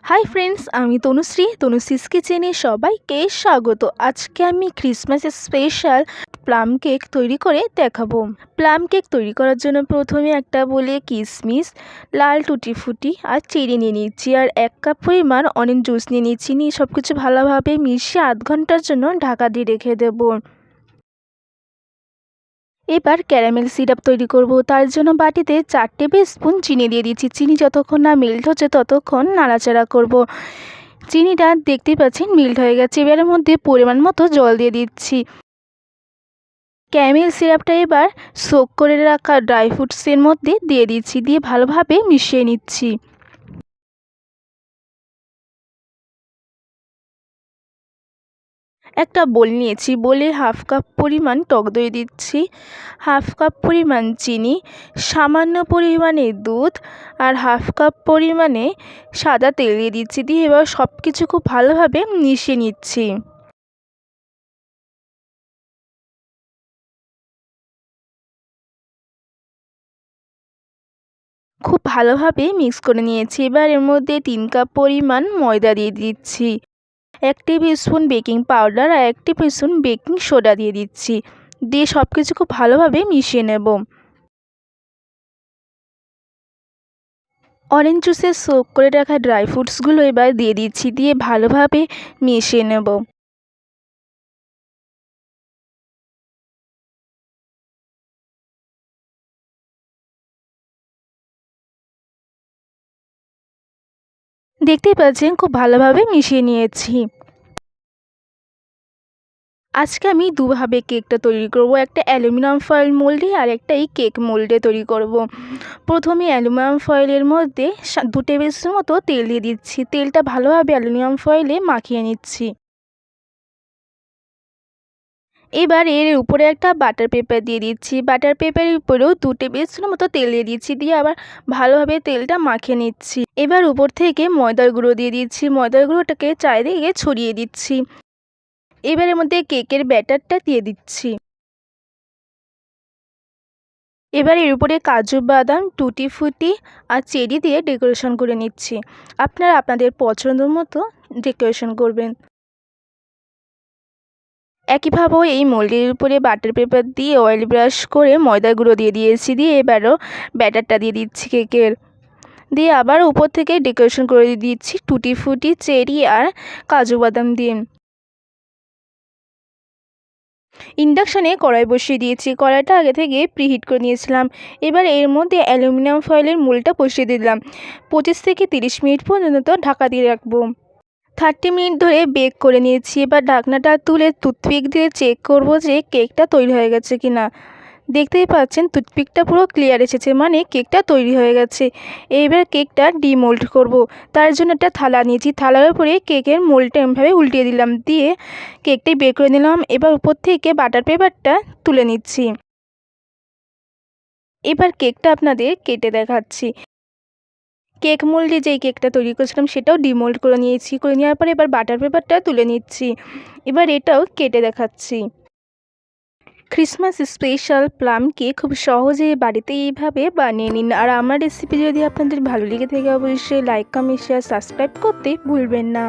Hi friends, আমি তনুশ্রীস কিচেনে সবাইকে স্বাগত। আজকে আমি ক্রিসমাসের স্পেশাল প্লাম কেক তৈরি করে দেখাবো। প্লাম কেক তৈরি করার জন্য প্রথমে একটা বলে কিশমিশ, লাল টুটি ফুটি আর চেরি নিয়ে নিচ্ছি, আর 1 কাপ পরিমাণ অরেঞ্জ জুস নিয়ে নিচ্ছি। নিয়ে সব কিছু ভালোভাবে মিশিয়ে আধ ঘন্টার জন্য ঢাকা দিয়ে রেখে দেবো। এবার ক্যারামেল সিরাপ তৈরি করব। তার জন্য বাটিতে 4 টেবিল স্পুন চিনি দিয়ে দিচ্ছি। চিনি যতক্ষণ না মেল্ট হচ্ছে ততক্ষণ নাড়াচাড়া করব। চিনিটা দেখতেই পাচ্ছেন মেল্ট হয়ে গেছে। এবার এর মধ্যে পরিমাণ মতো জল দিয়ে দিচ্ছি। ক্যারামেল সিরাপটা এবার সোক করে রাখা ড্রাই ফ্রুটসের মধ্যে দিয়ে দিচ্ছি, দিয়ে ভালোভাবে মিশিয়ে নিচ্ছি। একটা বোল নিয়েছি, বোলে 1/2 কাপ পরিমাণ টক দই দিচ্ছি, 1/2 কাপ পরিমাণ চিনি, সামান্য পরিমাণে দুধ আর 1/2 কাপ পরিমাণে সাদা তেল দিয়ে দিচ্ছি। দিয়ে এবার সব কিছু খুব ভালোভাবে মিশিয়ে নিচ্ছি। খুব ভালোভাবে মিক্স করে নিয়েছি। এবার এর মধ্যে 3 কাপ পরিমাণ ময়দা দিয়ে দিচ্ছি, 1 টেবিল স্পুন বেকিং পাউডার আর 1 টেবিল স্পুন বেকিং সোডা দিয়ে দিচ্ছি। দিয়ে সব কিছু খুব ভালোভাবে মিশিয়ে নেব। অরেঞ্জ জুসে সোক করে রাখা ড্রাই ফ্রুটসগুলো এবার দিয়ে দিচ্ছি, দিয়ে ভালোভাবে মিশিয়ে নেব। দেখতেই পাচ্ছেন খুব ভালোভাবে মিশিয়ে নিয়েছি। আজকে আমি দুভাবে কেকটা তৈরি করব, একটা অ্যালুমিনিয়াম ফয়েল মোল্ডে আর একটা এই কেক মোল্ডে তৈরি করব। প্রথমে অ্যালুমিনিয়াম ফয়েলের মধ্যে 2 টেবিল স্পুন মতো তেল দিয়ে দিচ্ছি। তেলটা ভালোভাবে অ্যালুমিনিয়াম ফয়েলে মাখিয়ে নিচ্ছি। এবার এর উপরে একটা বাটার পেপার দিয়ে দিচ্ছি। বাটার পেপারের উপরেও 2 টেবিল স্পুন মতো তেল দিয়ে দিচ্ছি, দিয়ে আবার ভালোভাবে তেলটা মাখিয়ে নিচ্ছি। এবার উপর থেকে ময়দার গুঁড়ো দিয়ে দিচ্ছি। ময়দার গুঁড়োটাকে চারিদিকে ছড়িয়ে দিচ্ছি। এবার এর মধ্যে কেকের ব্যাটারটা দিয়ে দিচ্ছি। এবার এর উপরে কাজু বাদাম, টুটি ফুটি আর চেরি দিয়ে ডেকোরেশন করে নিচ্ছি। আপনারা আপনাদের পছন্দ মতো ডেকোরেশন করবেন। একইভাবে এই মোল্ডের উপরে বাটার পেপার দিয়ে অয়েল ব্রাশ করে ময়দার গুঁড়ো দিয়ে দিয়েছি। দিয়ে এবারও ব্যাটারটা দিয়ে দিচ্ছি কেকের। দিয়ে আবার উপর থেকে ডেকোরেশন করে দিচ্ছি টুটি ফুটি, চেরি আর কাজু বাদাম দিয়ে। ইন্ডাকশানে কড়াই বসিয়ে দিয়েছি। কড়াইটা আগে থেকে প্রিহিট করে নিয়েছিলাম। এবার এর মধ্যে অ্যালুমিনিয়াম ফয়েলের মোল্ডটা বসিয়ে দিলাম। 25 থেকে 30 মিনিট পর্যন্ত ঢাকা দিয়ে রাখবো। 30 মিনিট ধরে বেক করে নিয়েছি। এবার ঢাকনাটা তুলে টুথপিক দিয়ে চেক করব যে কেকটা তৈরি হয়ে গেছে কি না। দেখতেই পাচ্ছেন টুথপিকটা পুরো ক্লিয়ার এসেছে, মানে কেকটা তৈরি হয়ে গেছে। এবার কেকটা ডিমোল্ড করব। তার জন্য একটা থালা নিয়েছি। থালার উপরে কেকের মোল্ডটা এমভাবে উল্টিয়ে দিলাম, দিয়ে কেকটাই বের করে নিলাম। এবার উপর থেকে বাটার পেপারটা তুলে নিচ্ছি। এবার কেকটা আপনাদের কেটে দেখাচ্ছি। কেক মোল্ডে যেই কেকটা তৈরি করেছিলাম সেটাও ডিমোল্ড করে নিয়েছি। করে নেওয়ার পরে এবার বাটার পেপারটা তুলে নিচ্ছি। এবার এটাও কেটে দেখাচ্ছি। ক্রিসমাস স্পেশাল প্লাম কেক খুব সহজে বাড়িতে এইভাবে বানিয়ে নিন। আর আমার রেসিপি যদি আপনাদের ভালো লেগে থাকে অবশ্যই লাইক, কমেন্ট, শেয়ার, সাবস্ক্রাইব করতে ভুলবেন না।